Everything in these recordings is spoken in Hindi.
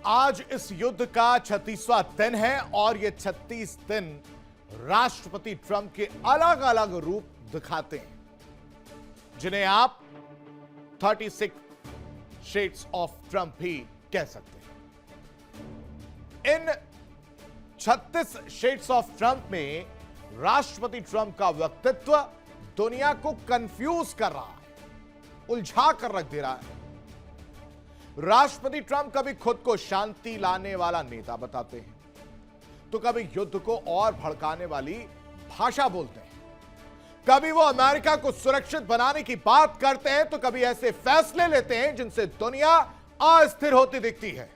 आज इस युद्ध का 36वां दिन है और ये 36 दिन राष्ट्रपति ट्रंप के अलग अलग रूप दिखाते हैं, जिन्हें आप 36 शेड्स ऑफ ट्रंप भी कह सकते हैं। इन 36 शेड्स ऑफ ट्रंप में राष्ट्रपति ट्रंप का व्यक्तित्व दुनिया को कंफ्यूज कर रहा है, उलझा कर रख दे रहा है। राष्ट्रपति ट्रंप कभी खुद को शांति लाने वाला नेता बताते हैं, तो कभी युद्ध को और भड़काने वाली भाषा बोलते हैं। कभी वो अमेरिका को सुरक्षित बनाने की बात करते हैं, तो कभी ऐसे फैसले लेते हैं जिनसे दुनिया अस्थिर होती दिखती है।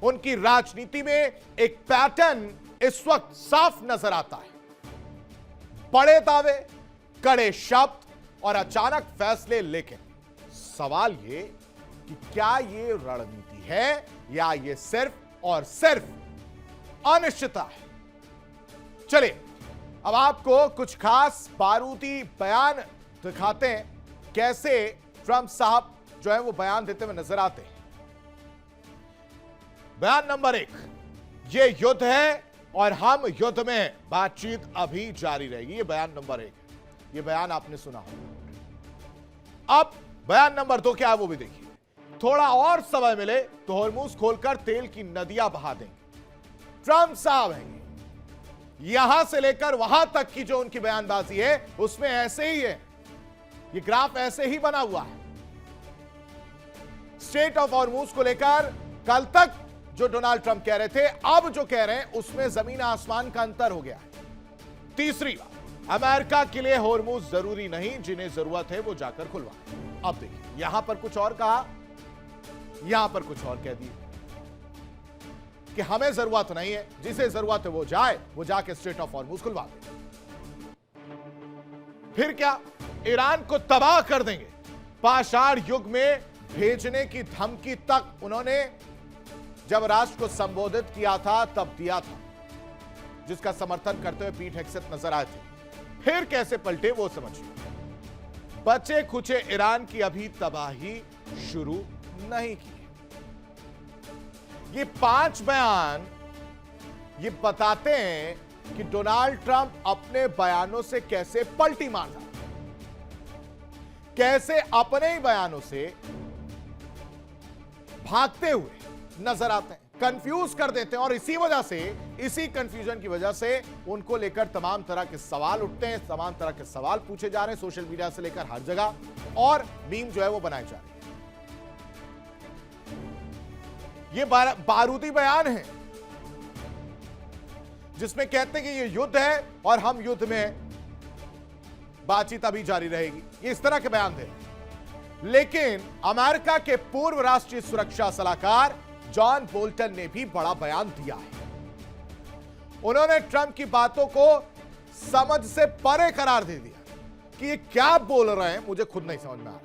उनकी राजनीति में एक पैटर्न इस वक्त साफ नजर आता है। बड़े दावे, कड़े शब्द और अचानक फैसले, लेकिन सवाल ये कि क्या ये रणनीति है या ये सिर्फ और सिर्फ अनिश्चितता है। चलिए अब आपको कुछ खास बारूदी बयान दिखाते हैं, कैसे ट्रंप साहब जो है वो बयान देते हुए नजर आते हैं। बयान नंबर 1, ये युद्ध है और हम युद्ध में, बातचीत अभी जारी रहेगी। ये बयान नंबर 1, ये बयान आपने सुना होगा। अब बयान नंबर 2 क्या है वो भी देखिए। थोड़ा और समय मिले तो हॉर्मूज खोलकर तेल की नदियां बहा देंगे। ट्रंप साहब हैं, यहां से लेकर वहां तक की जो उनकी बयानबाजी है उसमें ऐसे ही है। ये ग्राफ ऐसे ही बना हुआ है। स्टेट ऑफ हॉर्मूज को लेकर कल तक जो डोनाल्ड ट्रंप कह रहे थे, अब जो कह रहे हैं उसमें जमीन आसमान का अंतर हो गया है। तीसरी बात, अमेरिका के लिए हॉर्मूज जरूरी नहीं, जिन्हें जरूरत है वो जाकर खुलवा। अब देखिए, यहां पर कुछ और कहा, यहां पर कुछ और कह दिए कि हमें जरूरत नहीं है, जिसे जरूरत है वो जाए, वो जाके स्ट्रेट ऑफ हॉर्मूज खुलवा दे। फिर क्या, ईरान को तबाह कर देंगे। पाषाण युग में भेजने की धमकी तक उन्होंने जब राष्ट्र को संबोधित किया था तब दिया था, जिसका समर्थन करते हुए पीट हेग्सेथ नजर आए थे। फिर कैसे पलटे वो समझिए। बचे खुचे ईरान की अभी तबाही शुरू नहीं की। ये 5 बयान ये बताते हैं कि डोनाल्ड ट्रंप अपने बयानों से कैसे पलटी मार जाते हैं, कैसे अपने ही बयानों से भागते हुए नजर आते हैं, कंफ्यूज कर देते हैं। और इसी वजह से, इसी कंफ्यूजन की वजह से उनको लेकर तमाम तरह के सवाल उठते हैं, तमाम तरह के सवाल पूछे जा रहे हैं सोशल मीडिया से लेकर हर जगह, और मीम जो है वो बनाए जा रहे हैं। ये बारूदी बयान है जिसमें कहते हैं कि ये युद्ध है और हम युद्ध में, बातचीत अभी जारी रहेगी। ये इस तरह के बयान दे। लेकिन अमेरिका के पूर्व राष्ट्रीय सुरक्षा सलाहकार जॉन बोल्टन ने भी बड़ा बयान दिया है। उन्होंने ट्रंप की बातों को समझ से परे करार दे दिया कि ये क्या बोल रहे हैं, मुझे खुद नहीं समझ में आ रहा।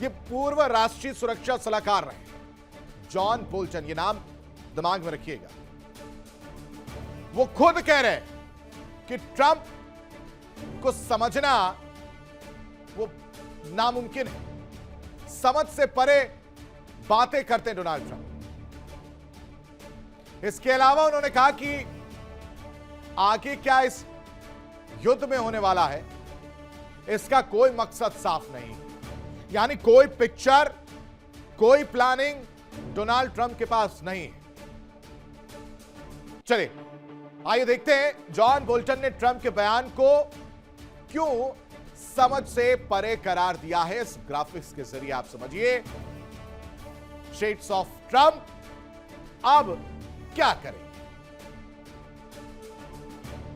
ये पूर्व राष्ट्रीय सुरक्षा सलाहकार रहे जॉन बोल्टन, ये नाम दिमाग में रखिएगा। वो खुद कह रहे हैं कि ट्रंप को समझना वो नामुमकिन है। समझ से परे बातें करते हैं डोनाल्ड ट्रंप। इसके अलावा उन्होंने कहा कि आगे क्या इस युद्ध में होने वाला है, इसका कोई मकसद साफ नहीं, यानी कोई पिक्चर, कोई प्लानिंग डोनाल्ड ट्रंप के पास नहीं है। चलिए आइए देखते हैं जॉन बोल्टन ने ट्रंप के बयान को क्यों समझ से परे करार दिया है। इस ग्राफिक्स के जरिए आप समझिए। शेड्स ऑफ ट्रंप अब क्या करें।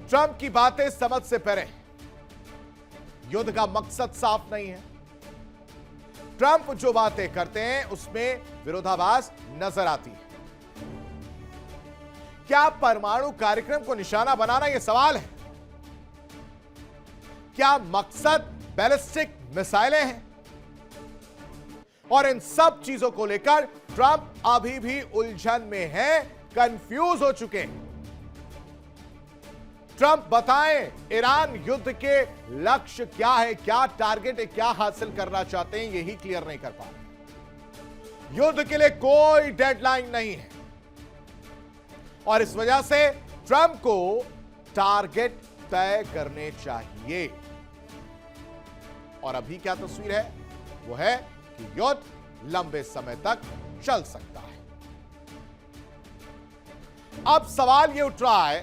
ट्रंप की बातें समझ से परे, युद्ध का मकसद साफ नहीं है। ट्रंप जो बातें करते हैं उसमें विरोधाभास नजर आती है। क्या परमाणु कार्यक्रम को निशाना बनाना यह सवाल है? क्या मकसद बैलिस्टिक मिसाइलें हैं? और इन सब चीजों को लेकर ट्रंप अभी भी उलझन में है, कंफ्यूज हो चुके हैं। ट्रंप बताएं, ईरान युद्ध के लक्ष्य क्या है, क्या टारगेट है, क्या हासिल करना चाहते हैं, यही क्लियर नहीं कर पा रहे। युद्ध के लिए कोई डेडलाइन नहीं है और इस वजह से ट्रंप को टारगेट तय करने चाहिए। और अभी क्या तस्वीर है? वो है कि युद्ध लंबे समय तक चल सकता है। अब सवाल यह उठ रहा है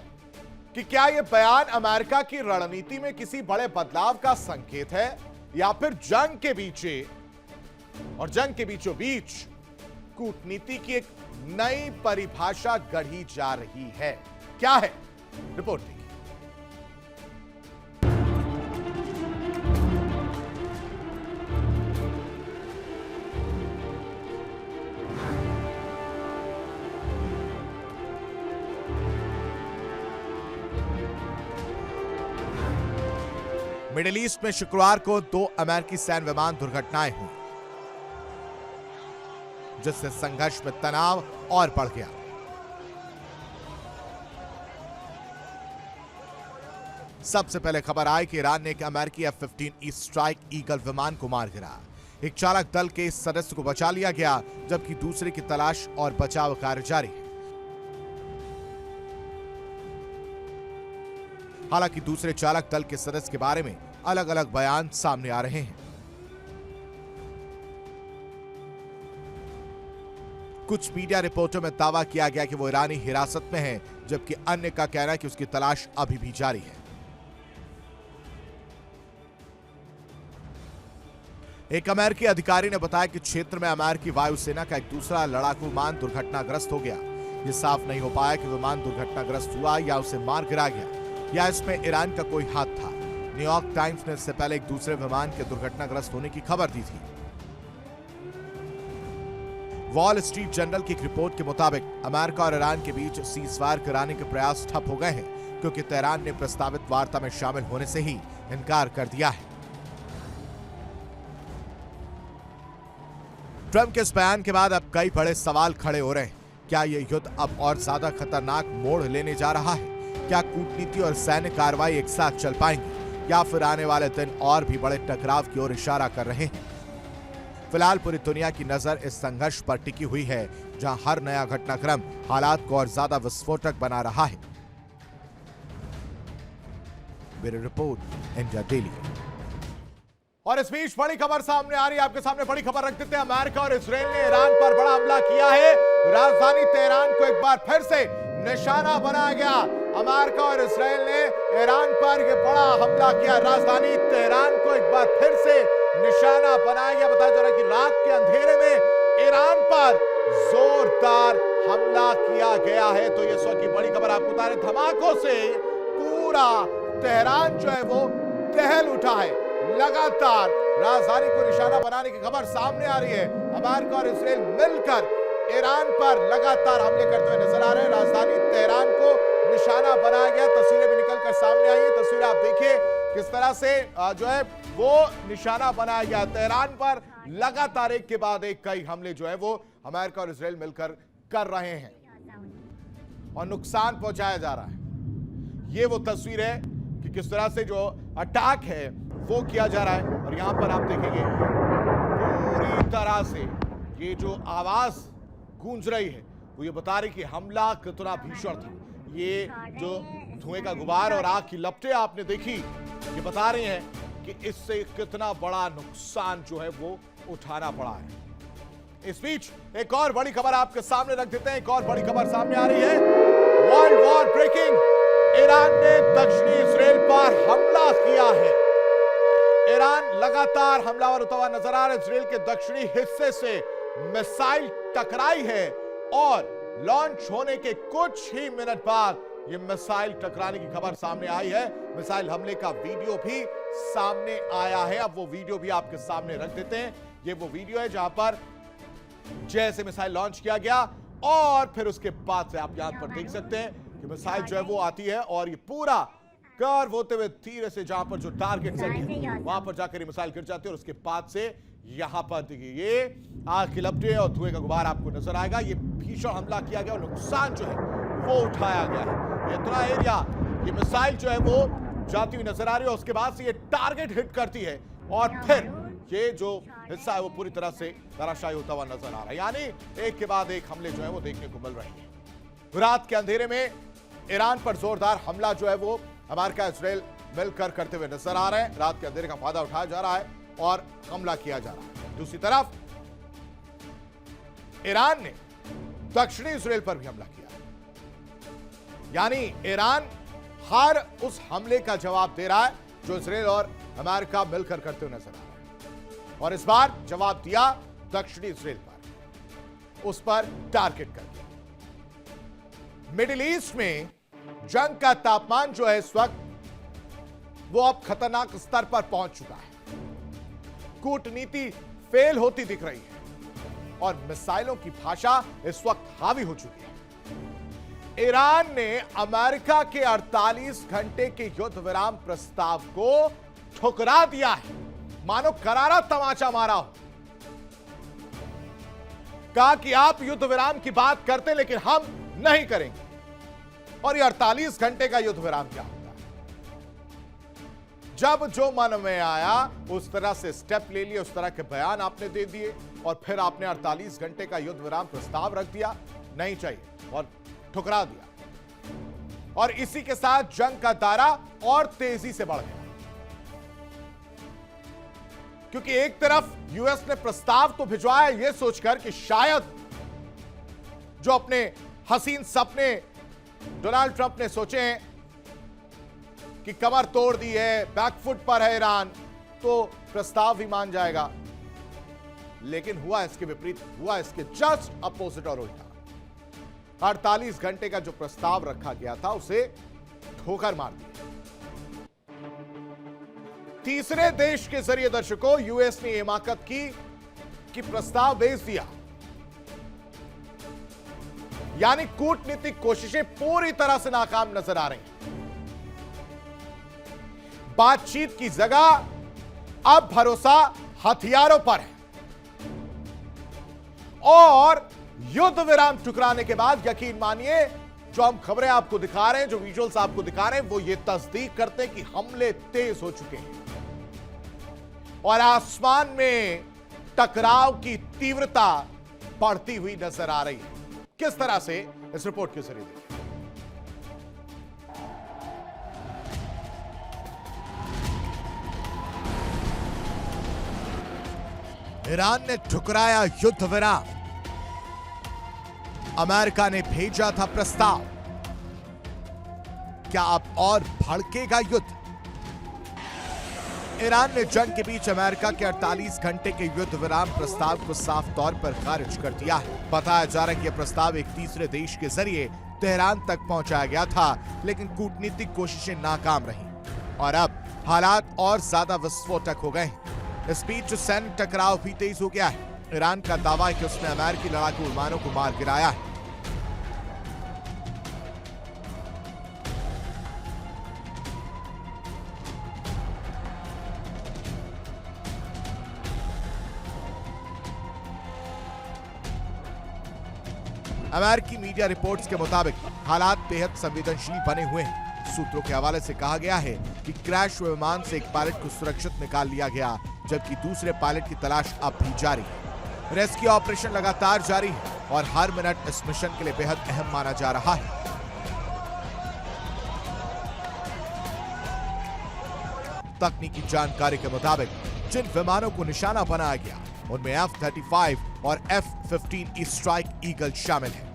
कि क्या यह बयान अमेरिका की रणनीति में किसी बड़े बदलाव का संकेत है या फिर जंग के बीचों बीच कूटनीति की एक नई परिभाषा गढ़ी जा रही है? क्या है? रिपोर्ट देखिए। मिडिल ईस्ट में शुक्रवार को 2 अमेरिकी सैन्य विमान दुर्घटनाएं हुई, जिससे संघर्ष में तनाव और बढ़ गया। सबसे पहले खबर आई कि ईरान ने एक अमेरिकी F-15E स्ट्राइक ईगल विमान को मार गिरा। एक चालक दल के इस सदस्य को बचा लिया गया, जबकि दूसरे की तलाश और बचाव कार्य जारी है। हालांकि दूसरे चालक दल के सदस्य के बारे में अलग अलग बयान सामने आ रहे हैं। कुछ मीडिया रिपोर्टों में दावा किया गया कि वो ईरानी हिरासत में है, जबकि अन्य का कहना है कि उसकी तलाश अभी भी जारी है। एक अमेरिकी अधिकारी ने बताया कि क्षेत्र में अमेरिकी वायुसेना का एक दूसरा लड़ाकू विमान दुर्घटनाग्रस्त हो गया। यह साफ नहीं हो पाया कि विमान दुर्घटनाग्रस्त हुआ या उसे मार गिरा गया या इसमें ईरान का कोई हाथ था। न्यूयॉर्क टाइम्स ने इससे पहले एक दूसरे विमान के दुर्घटनाग्रस्त होने की खबर दी थी। वॉल स्ट्रीट जर्नल की एक रिपोर्ट के मुताबिक अमेरिका और ईरान के बीच सीजफायर कराने के प्रयास ठप हो गए हैं, क्योंकि तेहरान ने प्रस्तावित वार्ता में शामिल होने से ही इनकार कर दिया है। ट्रंप के इस बयान के बाद अब कई बड़े सवाल खड़े हो रहे हैं। क्या यह युद्ध अब और ज्यादा खतरनाक मोड़ लेने जा रहा है? क्या कूटनीति और सैन्य कार्रवाई एक साथ चल पाएंगी या फिर आने वाले दिन और भी बड़े टकराव की ओर इशारा कर रहे हैं? फिलहाल पूरी दुनिया की नजर इस संघर्ष पर टिकी हुई है, जहां हर नया घटनाक्रम हालात को और ज्यादा विस्फोटक बना रहा है। Bureau report, India daily. और इस बीच बड़ी खबर सामने आ रही है, आपके सामने बड़ी खबर रख देते हैं। अमेरिका और इजरायल ने ईरान पर बड़ा हमला किया है। राजधानी तेहरान को एक बार फिर से निशाना बनाया गया। अमेरिका और इजरायल ने ईरान पर यह बड़ा हमला किया। राजधानी तेहरान को एक बार फिर से निशाना बनाया गया। बताया जा रहा है कि रात के अंधेरे में ईरान पर जोरदार हमला किया गया है। तो ये इस वक्त की बड़ी खबर आपको बता रहे, धमाकों से पूरा तेहरान जो है वो दहल उठा है। लगातार राजधानी को निशाना बनाने की खबर सामने आ रही है। अमेरिका और इजरायल मिलकर ईरान पर लगातार हमले करते हुए नजर आ रहे हैं। राजधानी तेहरान को निशाना बनाया गया। तस्वीरें भी निकलकर सामने आई है। तस्वीरें आप देखिए किस तरह से जो है वो निशाना बनाया गया। तेहरान पर लगातार एक के बाद एक कई हमले जो है वो अमेरिका और इजरायल मिलकर कर रहे हैं और नुकसान पहुंचाया जा रहा है। ये वो तस्वीर है कि किस तरह से जो अटैक है वो किया जा रहा है। और यहां पर आप देखेंगे पूरी तरह से ये जो आवाज गूंज रही है वो ये बता रही कि हमला कितना भीषण था। ये जो धुएं का गुबार और आग की लपटें आपने देखी, ये बता रही हैं कि इससे कितना बड़ा नुकसान जो है वो उठाना पड़ा है। इस बीच एक और बड़ी खबर आपके सामने रख देते हैं। एक और बड़ी खबर सामने आ रही है। वर्ल्ड वॉर ब्रेकिंग, ईरान ने दक्षिणी इजरायल पर हमला किया है। ईरान लगातार हमलावर होता हुआ नजर आ रहा है। इजरायल के दक्षिणी हिस्से से मिसाइल टकराई है और लॉन्च होने के कुछ ही मिनट बाद यह मिसाइल टकराने की खबर सामने आई है। मिसाइल हमले का वीडियो भी सामने आया है। अब वो वीडियो भी आपके सामने रख देते हैं। ये वो वीडियो है जहां पर जैसे मिसाइल लॉन्च किया गया और फिर उसके बाद से आप यहां पर देख सकते हैं कि मिसाइल जो है वो आती है और ये पूरा कर्व होते हुए धीरे से जहां पर जो टारगेट सेट है वहां पर जाकर ये मिसाइल गिर जाती है और उसके बाद से यहां पर देखिए ये आग की लपटें और धुएं का गुबार आपको नजर आएगा। ये भीषण हमला किया गया और नुकसान जो है वो उठाया गया है। इतना एरिया ये मिसाइल जो है वो जाती हुई नजर आ रही है। उसके बाद से ये टारगेट हिट करती है और फिर ये जो हिस्सा है वो पूरी तरह से धराशायी होता हुआ नजर आ रहा है। यानी एक के बाद एक हमले जो है वो देखने को मिल रहे हैं। रात के अंधेरे में ईरान पर जोरदार हमला जो है वो अमेरिका इजराइल मिलकर करते हुए नजर आ रहे हैं। रात के अंधेरे का फायदा उठाया जा रहा है और हमला किया जा रहा है। दूसरी तरफ ईरान ने दक्षिणी इजराइल पर भी हमला किया, यानी ईरान हर उस हमले का जवाब दे रहा है जो इजराइल और अमेरिका मिलकर करते हुए नजर आ रहा है। और इस बार जवाब दिया दक्षिणी इजराइल पर, उस पर टारगेट कर दिया। मिडिल ईस्ट में जंग का तापमान जो है इस वक्त वो अब खतरनाक स्तर पर पहुंच चुका है। कूटनीति फेल होती दिख रही है और मिसाइलों की भाषा इस वक्त हावी हो चुकी है। ईरान ने अमेरिका के 48 घंटे के युद्ध विराम प्रस्ताव को ठुकरा दिया है, मानो करारा तमाचा मारा हो। कहा कि आप युद्ध विराम की बात करते लेकिन हम नहीं करेंगे। और ये 48 घंटे का युद्ध विराम क्या होता है? जब जो मन में आया उस तरह से स्टेप ले लिए, उस तरह के बयान आपने दे दिए और फिर आपने 48 घंटे का युद्ध विराम प्रस्ताव रख दिया, नहीं चाहिए, और ठुकरा दिया। और इसी के साथ जंग का दायरा और तेजी से बढ़ गया, क्योंकि एक तरफ यूएस ने प्रस्ताव तो भिजवाया यह सोचकर कि शायद जो अपने हसीन सपने डोनाल्ड ट्रंप ने सोचे हैं कि कमर तोड़ दी है, बैकफुट पर है ईरान, तो प्रस्ताव भी मान जाएगा। लेकिन हुआ इसके विपरीत, हुआ इसके जस्ट अपोजिट और उल्टा। 48 घंटे का जो प्रस्ताव रखा गया था उसे ठोकर मार दी। तीसरे देश के जरिए दर्शकों यूएस ने हिमाकत की कि प्रस्ताव भेज दिया, यानी कूटनीतिक कोशिशें पूरी तरह से नाकाम नजर आ रही हैं। बातचीत की जगह अब भरोसा हथियारों पर है और युद्ध विराम ठुकराने के बाद यकीन मानिए जो हम खबरें आपको दिखा रहे हैं, जो विजुअल्स आपको दिखा रहे हैं, वो ये तस्दीक करते हैं कि हमले तेज हो चुके हैं और आसमान में टकराव की तीव्रता बढ़ती हुई नजर आ रही है। किस तरह से, इस रिपोर्ट के जरिए देखिए। ईरान ने ठुकराया युद्ध विराम, अमेरिका ने भेजा था प्रस्ताव। क्या अब और भड़केगा युद्ध? ईरान ने जंग के बीच अमेरिका के 48 घंटे के युद्ध विराम प्रस्ताव को साफ तौर पर खारिज कर दिया है। बताया जा रहा है कि यह प्रस्ताव एक तीसरे देश के जरिए तेहरान तक पहुंचाया गया था, लेकिन कूटनीतिक कोशिशें नाकाम रहीं और अब हालात और ज्यादा विस्फोटक हो गए। इस बीच सैन्य टकराव भी तेज हो गया है। ईरान का दावा है कि उसने अमेरिकी लड़ाकू विमानों को मार गिराया है। अमेरिकी मीडिया रिपोर्ट्स के मुताबिक हालात बेहद संवेदनशील बने हुए हैं। सूत्रों के हवाले से कहा गया है कि क्रैश हुए विमान से एक पायलट को सुरक्षित निकाल लिया गया, जबकि दूसरे पायलट की तलाश अब भी जारी है। रेस्क्यू ऑपरेशन लगातार जारी है और हर मिनट इस मिशन के लिए बेहद अहम माना जा रहा है। तकनीकी जानकारी के मुताबिक जिन विमानों को निशाना बनाया गया उनमें F-35 और F-15 स्ट्राइक ईगल शामिल है।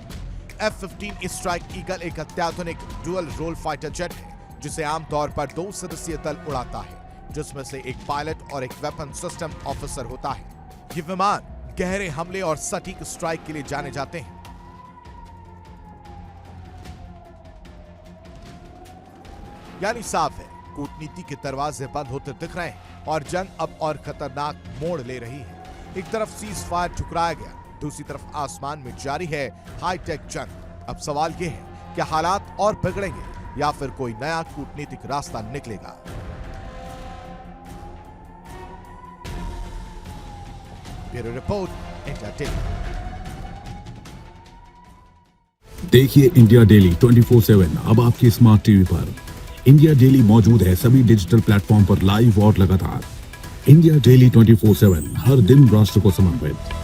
F-15 स्ट्राइक ईगल एक अत्याधुनिक डुअल रोल फाइटर जेट है जिसे आमतौर पर 2 सदस्यीय दल उड़ाता है, जिसमें से एक पायलट और एक वेपन सिस्टम ऑफिसर होता है। ये विमान गहरे हमले और सटीक स्ट्राइक के लिए जाने जाते हैं। यानी साफ है, कूटनीति के दरवाजे बंद होते दिख रहे हैं और जंग अब और खतरनाक मोड़ ले रही है। एक तरफ सीज फायर ठुकराया गया, दूसरी तरफ आसमान में जारी है हाईटेक जंग। अब सवाल यह है कि हालात और बिगड़ेंगे या फिर कोई नया कूटनीतिक रास्ता निकलेगा। Bureau report, India daily. देखिए इंडिया डेली 24/7 अब आपकी स्मार्ट टीवी पर। इंडिया डेली मौजूद है सभी डिजिटल प्लेटफॉर्म पर लाइव और लगातार। इंडिया डेली 24/7, हर दिन राष्ट्र को समर्पित।